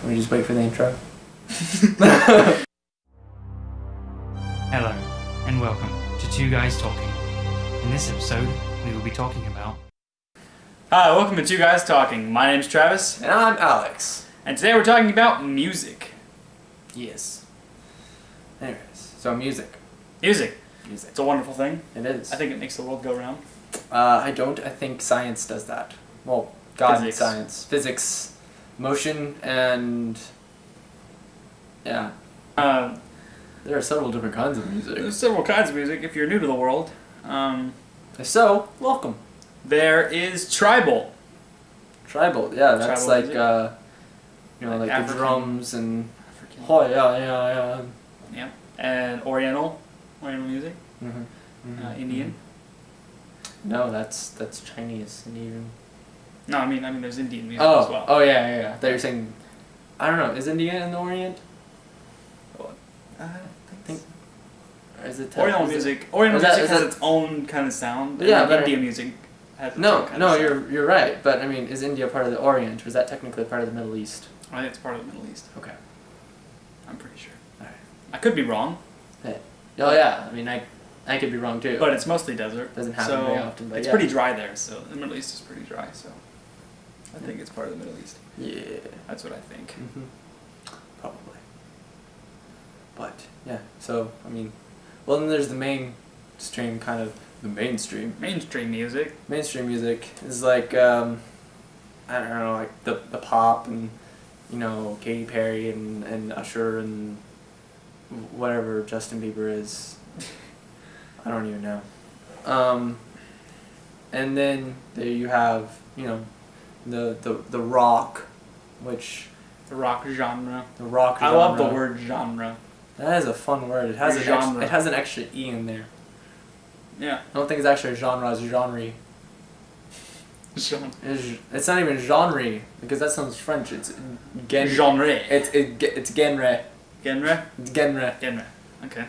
Let me just wait for the intro. Hello, and welcome to Two Guys Talking. In this episode, we will be talking about... Hi, welcome to Two Guys Talking. My name's Travis. And I'm Alex. And today we're talking about music. Yes. Anyways, so music. Music. Music. It's a wonderful thing. It is. I think it makes the world go round. I don't. I think science does that. Well, God and Physics. science. Physics, motion, and... yeah. There are several different kinds of music. There's several kinds of music if you're new to the world. If so, welcome. There is tribal. Tribal, yeah, that's Tribal like, music. you know, like African- the drums and... African. oh, yeah. Yeah. And Oriental music. Mm-hmm. Indian. No, that's Chinese and even... No, I mean there's Indian music as well. Oh, yeah. They were saying... I don't know, is India in the Orient? I think... Or is it... Oriental is it- music. Oriental is that- music is has that- its own kind of sound. Yeah, and but- Indian music has its own No, kind of sound. you're right, but I mean, is India part of the Orient, or is that technically part of the Middle East? I think it's part of the Middle East. Okay. I'm pretty sure. Alright. I could be wrong, Oh yeah, I mean, I could be wrong too. but it's mostly desert. Doesn't happen so very often, but it's yeah. pretty dry there. So the Middle East is pretty dry. So I think it's part of the Middle East. Yeah. That's what I think. Probably. But, yeah, so, I mean, well then there's the mainstream kind of, Mainstream music. mainstream music is like, I don't know, like the pop and, you know, Katy Perry and Usher and whatever Justin Bieber is. I don't even know. And then there you have, you know, the rock, which... The rock genre. the rock I genre. love the word genre. That is a fun word. It has Genre. it has an extra E in there. Yeah. I don't think it's actually a genre, it's genre. Genre. It's not even genre, because that sounds French. It's Genre. It's genre. Genre. It's genre. Genre. Okay.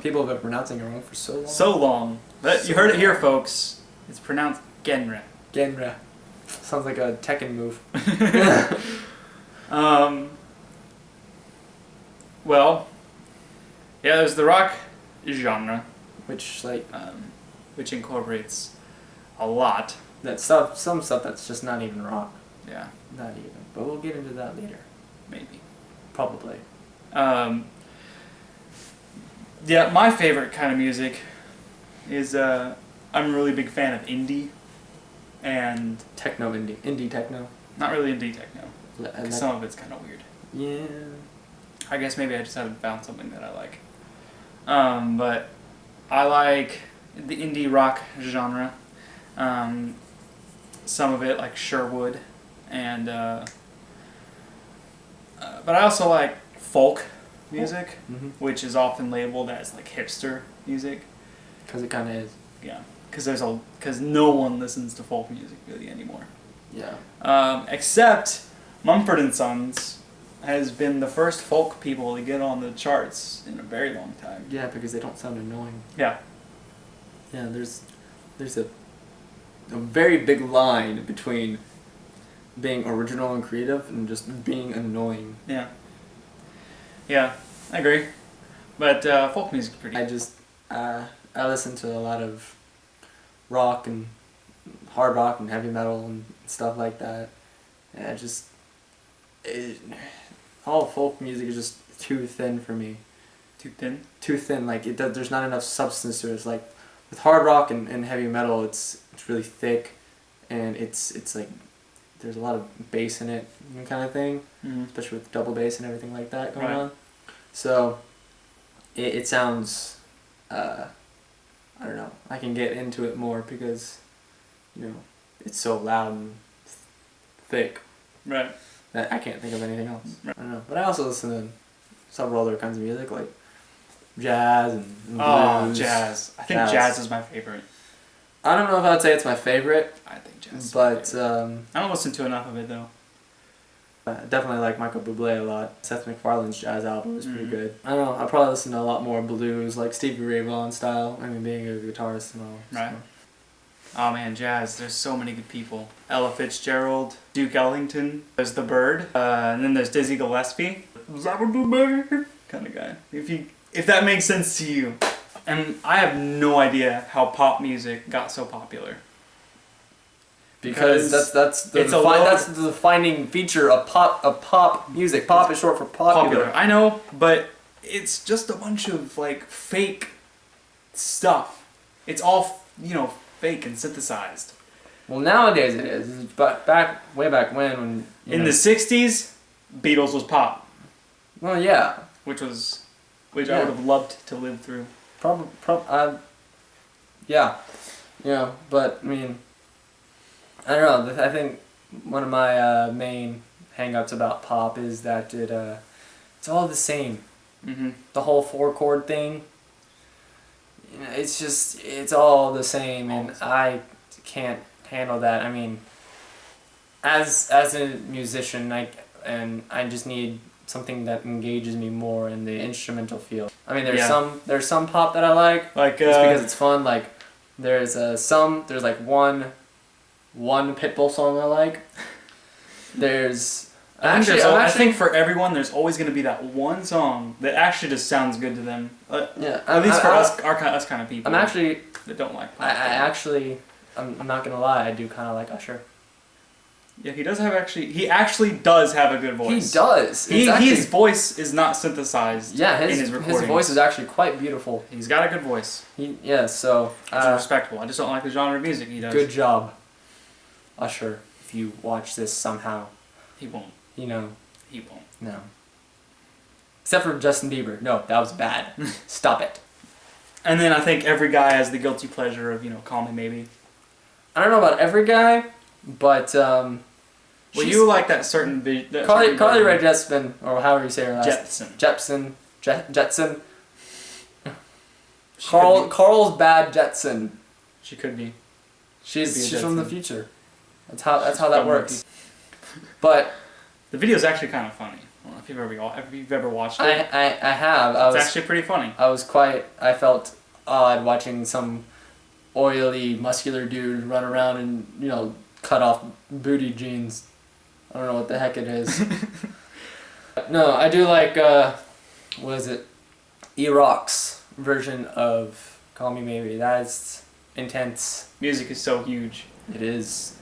People have been pronouncing it wrong for so long. So long. But So you heard it here, long. folks. It's pronounced genre. Genre. Sounds like a Tekken move. Well, yeah, there's the rock genre, Which, like, which incorporates a lot. some stuff that's just not even rock. Yeah, Not even. But we'll get into that later. maybe. Probably. Yeah, my favorite kind of music is I'm a really big fan of indie, and Techno indie. Indie techno. not really indie techno. I 'Cause like- some of it's kind of weird. yeah. I guess maybe I just haven't found something that I like. But I like the indie rock genre. Some of it, like Sherwood, and but I also like folk music, which is often labeled as like hipster music. Because it kind of is. Yeah, because no one listens to folk music really anymore. Yeah. Except Mumford and Sons has been the first folk people to get on the charts in a very long time. Yeah, because they don't sound annoying. Yeah. Yeah, there's a very big line between being original and creative and just being annoying. Yeah. Yeah, I agree. But folk music's pretty. I listen to a lot of rock and hard rock and heavy metal and stuff like that. And all folk music is just too thin for me. Too thin? Too thin, like there's not enough substance to it. It's like with hard rock and heavy metal, it's really thick, and it's like there's a lot of bass in it, kind of thing, especially with double bass and everything like that going on. So it sounds, I don't know. I can get into it more because, you know, it's so loud and thick. Right. That I can't think of anything else. Right. I don't know. But I also listen to several other kinds of music, like jazz and blues. Oh, jazz. I think Jazz. jazz is my favorite. I don't know if I'd say it's my favorite, I think jazz is my but favorite. I don't listen to enough of it, though. I definitely like Michael Bublé a lot. Seth MacFarlane's jazz album is pretty good. I don't know, I probably listen to a lot more blues, like Stevie Ray Vaughan style. I mean, being a guitarist and all. Right. So. Oh man, jazz. There's so many good people. Ella Fitzgerald, Duke Ellington. There's the Bird, and then there's Dizzy Gillespie. Bird kind of guy. If that makes sense to you. And I have no idea how pop music got so popular. Because that's the defining feature of pop music. Pop is short for popular. I know, but it's just a bunch of like fake stuff. It's all fake and synthesized. Well, nowadays it is, but way back when in the '60s, Beatles was pop. Well, yeah, which I would have loved to live through. Yeah, but I mean, I don't know. I think one of my main hang-ups about pop is that it's all the same. Mm-hmm. The whole 4-chord thing. It's all the same, and I can't handle that. I mean, as a musician, I just need something that engages me more in the instrumental field. I mean, there's some pop that I like just because it's fun. Like there's like one Pitbull song I like. I think for everyone, there's always going to be that one song that actually just sounds good to them. At least for us kind of people. That don't like pop. I'm not gonna lie. I do kind of like Usher. Yeah, he actually does have a good voice. He does. His voice is not synthesized. Yeah, in his recordings. His voice is actually quite beautiful. He's got a good voice. So it's respectable. I just don't like the genre of music he does. Good job, Usher. If you watch this somehow, he won't. He won't. No. Except for Justin Bieber. No, that was bad. Stop it. And then I think every guy has the guilty pleasure of Call Me Maybe. I don't know about every guy, but well, you like that certain Carly Rae Jepsen, or however you say her last Jetson. Jetson. Carl's bad Jetson. She could be. She's from the future. That's how that works. But the video's actually kind of funny. I don't know if you've ever watched it. I have. It's actually pretty funny. I felt odd watching some oily, muscular dude run around and, cut off booty jeans. I don't know what the heck it is. No, I do like, what is it? E-Rock's version of Call Me Maybe. That's intense. Music is so huge. It is.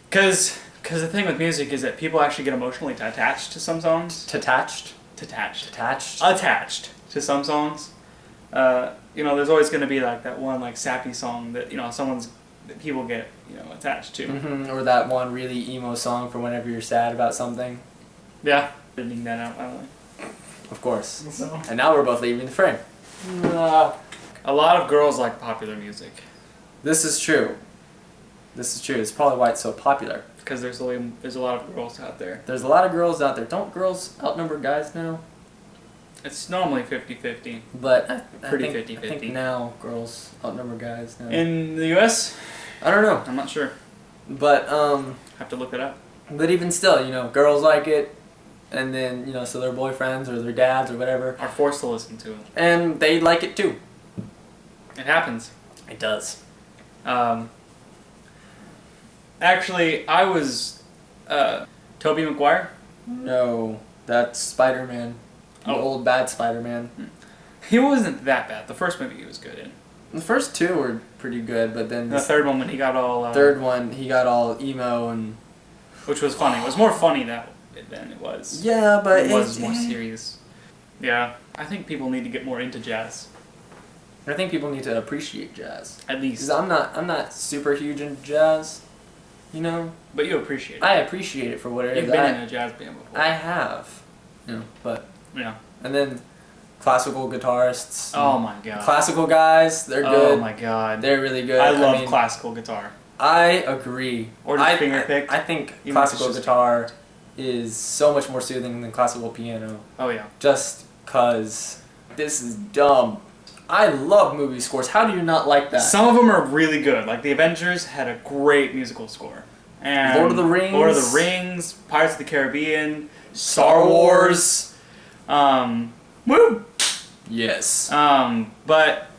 Because the thing with music is that people actually get emotionally attached to some songs. Attached to some songs. There's always going to be like that one like sappy song that that people get attached to. Mm-hmm. Or that one really emo song for whenever you're sad about something. Yeah, editing that out, by the way. Of course. So. And now we're both leaving the frame. A lot of girls like popular music. This is true. It's probably why it's so popular. Because there's a lot of girls out there. There's a lot of girls out there. Don't girls outnumber guys now? It's normally 50-50. But I pretty think 50-50. I think now girls outnumber guys now. In the U.S.? I don't know. I'm not sure. But have to look it up. But even still, girls like it, and then so their boyfriends or their dads or whatever are forced to listen to it. And they like it too. It happens. It does. Actually, I was Tobey Maguire. No, that's Spider-Man. The old bad Spider-Man. He wasn't that bad. The first movie he was good in. The first two were pretty good, but then the third one when he got all he got all emo and which was funny. It was more funny than it was. Yeah, but it was more serious. Yeah, I think people need to get more into jazz. I think people need to appreciate jazz. At least. Because I'm not super huge into jazz, But you appreciate it. I appreciate it for what it is. You've been in a jazz band before. I have. But yeah. And then classical guitarists. Oh my god. Classical guys, they're good. Oh my god. They're really good. I love classical guitar. I agree. Or just finger pick. I think classical guitar is so much more soothing than classical piano. Oh yeah. Just cause this is dumb. I love movie scores. How do you not like that? Some of them are really good. Like The Avengers had a great musical score. And Lord of the Rings, Pirates of the Caribbean, Star Wars. Woo! Yes. But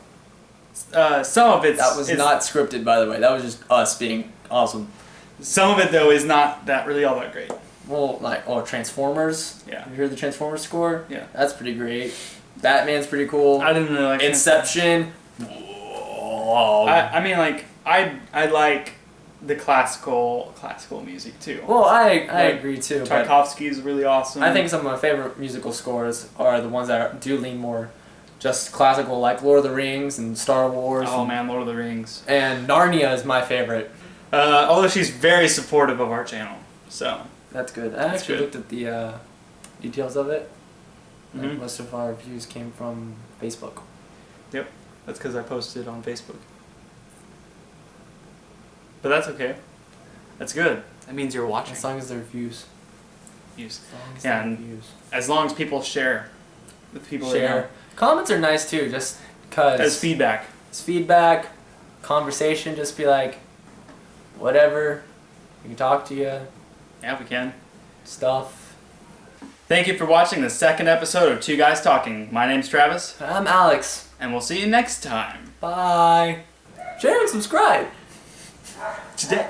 Some of it's That was not scripted, by the way. That was just us being awesome. Some of it though is not that really all that great. Well, like, Transformers. Yeah. You heard the Transformers score? Yeah. That's pretty great. Batman's pretty cool. I didn't really like Inception. Whoa. I mean, like, I like the classical music too. Well, I Like, agree too. But Tchaikovsky is really awesome. I think some of my favorite musical scores are the ones that do lean more just classical, like Lord of the Rings and Star Wars. Oh man, Lord of the Rings. And Narnia is my favorite. Although she's very supportive of our channel, so That's good. I actually looked at the details of it. Like, Mhm. most of our views came from Facebook. Yep, that's because I posted it on Facebook. But that's okay. That's good. That means you're watching. As long as they're views. Views. As long as Yeah, they're and views. as long as people share with people they know. Share. Comments are nice too, just because As feedback. it's feedback, conversation. Just be like, whatever. We can talk to you. Yeah, we can. Stuff. Thank you for watching the second episode of Two Guys Talking. My name's Travis, I'm Alex. and we'll see you next time. Bye. Share and subscribe. Today.